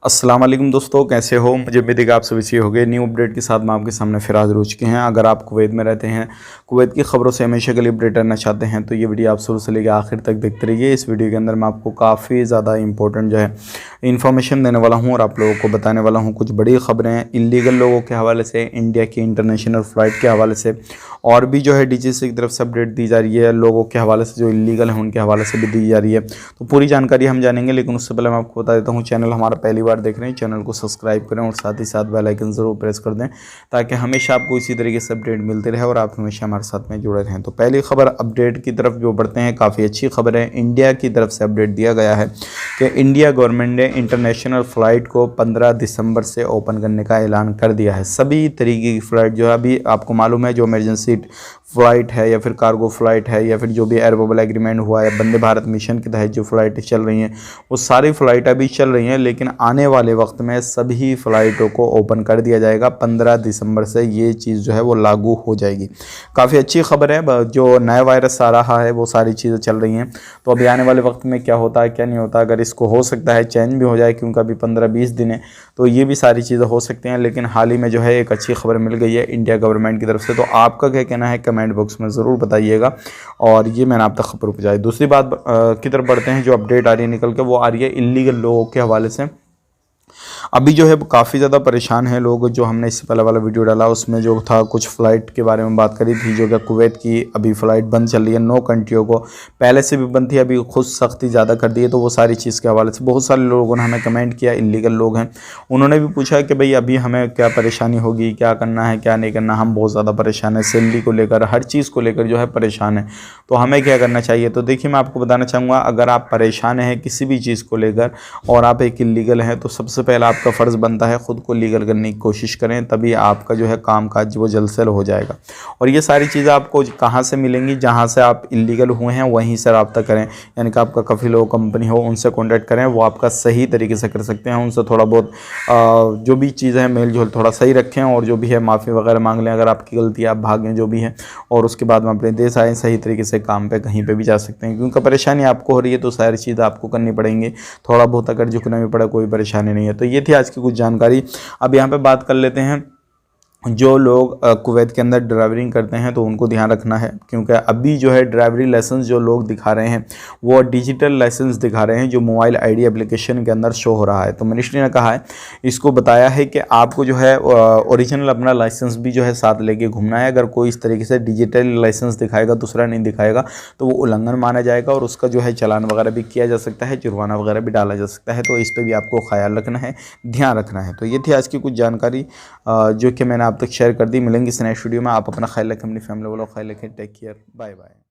अस्सलाम वालेकुम दोस्तों, कैसे हो। मुझे उम्मीद है कि आप सभी अच्छे हो गए। न्यू अपडेट के साथ मैं आपके सामने फिर हाजिर हो चुके हैं। अगर आप कुवैत में रहते हैं, कुवैत की खबरों से हमेशा के लिए अपडेट रहना चाहते हैं तो ये वीडियो आप शुरू से लेकर आखिर तक देखते रहिए। इस वीडियो के अंदर मैं आपको काफ़ी ज़्यादा इंपॉर्टेंट जो है इन्फॉर्मेशन देने वाला हूँ और आप लोगों को बताने वाला हूँ कुछ बड़ी खबरें इलीगल लोगों के हवाले से, इंडिया की इंटरनेशनल फ़्लाइट के हवाले से, और भी जो है डीजीसी की तरफ से अपडेट दी जा रही है लोगों के हवाले से जो इलीगल हैं उनके हवाले से भी दी जा रही है। तो पूरी जानकारी हम जानेंगे, लेकिन उससे पहले मैं आपको बता देता हूँ, चैनल हमारा पहली बार देख रहे हैं, चैनल को सब्सक्राइब करें और साथ ही साथ बेल आइकन ज़रूर प्रेस कर दें ताकि हमेशा आपको इसी तरीके से अपडेट मिलते रहे और आप हमेशा हमारे साथ में जुड़े रहें। तो पहली खबर अपडेट की तरफ जो बढ़ते हैं, काफ़ी अच्छी खबर है। इंडिया की तरफ से अपडेट दिया गया है कि इंडिया गवर्नमेंट ने इंटरनेशनल फ़्लाइट को 15 दिसंबर से ओपन करने का ऐलान कर दिया है। सभी तरीके की फ़्लाइट जो है, अभी आपको मालूम है, जो इमरजेंसी फ़्लाइट है या फिर कार्गो फ़्लाइट है या फिर जो भी एयर बबल एग्रीमेंट हुआ है, वंदे भारत मिशन के तहत जो फ़्लाइटें चल रही हैं वो सारी फ़्लाइट अभी चल रही हैं, लेकिन आने वाले वक्त में सभी फ़्लाइटों को ओपन कर दिया जाएगा। 15 दिसंबर से ये चीज़ जो है वो लागू हो जाएगी। काफ़ी अच्छी खबर है। जो नया वायरस आ रहा है वो सारी चीज़ें चल रही हैं, तो अभी आने वाले वक्त में क्या होता है क्या नहीं होता, अगर इसको हो सकता है चेंज भी हो जाए, क्योंकि अभी 15-20 दिन है, तो ये भी सारी चीज़ें हो सकती हैं। लेकिन हाल ही में जो है एक अच्छी खबर मिल गई है इंडिया गवर्नमेंट की तरफ से। तो आपका क्या कहना है कमेंट बॉक्स में ज़रूर बताइएगा और ये मैंने आप तक खबर पहुँचाई। दूसरी बात की तरफ बढ़ते हैं, जो अपडेट आ रही है निकल के, वो आ रही है इलीगल लोगों के हवाले से। अभी जो है काफ़ी ज़्यादा परेशान हैं लोग। जो हमने इससे पहले वाला वीडियो डाला उसमें जो था कुछ फ़्लाइट के बारे में बात करी थी, जो कि कुवैत की अभी फ़्लाइट बंद चल रही है। 9 कंट्रियों को पहले से भी बंद थी, अभी खुद सख्ती ज़्यादा कर दी है। तो वो सारी चीज़ के हवाले से बहुत सारे लोगों ने हमें कमेंट किया, इलीगल लोग हैं, उन्होंने भी पूछा कि भाई अभी हमें क्या परेशानी होगी, क्या करना है क्या नहीं करना। हम बहुत ज़्यादा परेशान हैं, सैलरी को लेकर, हर चीज़ को लेकर जो है परेशान है, तो हमें क्या करना चाहिए। तो देखिए, मैं आपको बताना चाहूँगा, अगर आप परेशान हैं किसी भी चीज़ को लेकर और आप एक इलीगल हैं, तो सबसे पहला आपका फ़र्ज़ बनता है खुद को लीगल करने की कोशिश करें, तभी आपका जो है काम काज वो जल्द से हो जाएगा। और ये सारी चीज़ें आपको कहाँ से मिलेंगी, जहाँ से आप इलीगल हुए हैं वहीं से रब्ता करें, यानी कि आपका कफ़ील हो, कंपनी हो, उनसे कॉन्टैक्ट करें, वो आपका सही तरीके से कर सकते हैं। उनसे थोड़ा बहुत जो भी चीज़ें हैं मेल जोल थोड़ा सही रखें और जो भी है माफ़ी वगैरह मांग लें अगर आपकी गलती आप भागें जो भी है, और उसके बाद में अपने देश आएँ, सही तरीके से काम पे कहीं पे भी जा सकते हैं। क्योंकि परेशानी आपको हो रही है तो सारी चीज़ आपको करनी पड़ेंगी, थोड़ा बहुत अगर झुकना भी पड़ा कोई परेशानी नहीं है। तो ये थी आज की कुछ जानकारी। अब यहाँ पे बात कर लेते हैं, जो लोग कुवैत के अंदर ड्राइवरिंग करते हैं तो उनको ध्यान रखना है, क्योंकि अभी जो है ड्राइवरी लाइसेंस जो लोग दिखा रहे हैं वो डिजिटल लाइसेंस दिखा रहे हैं, जो मोबाइल आईडी एप्लीकेशन के अंदर शो हो रहा है। तो मिनिस्ट्री ने कहा है, इसको बताया है कि आपको जो है ओरिजिनल अपना लाइसेंस भी जो है साथ लेके घूमना है। अगर कोई इस तरीके से डिजिटल लाइसेंस दिखाएगा, दूसरा नहीं दिखाएगा, तो वो उल्लंघन माना जाएगा और उसका जो है चालान वगैरह भी किया जा सकता है, जुर्माना वगैरह भी डाला जा सकता है। तो इस पर भी आपको ख्याल रखना है, ध्यान रखना है। तो ये थी आज की कुछ जानकारी जो कि मैंने आप तक शेयर कर दी। मिलेंगे इस नेक्स्ट वीडियो में। आप अपना ख्याल रखें, अपनी फैमिली वालों का ख्याल रखें। Take care, bye bye.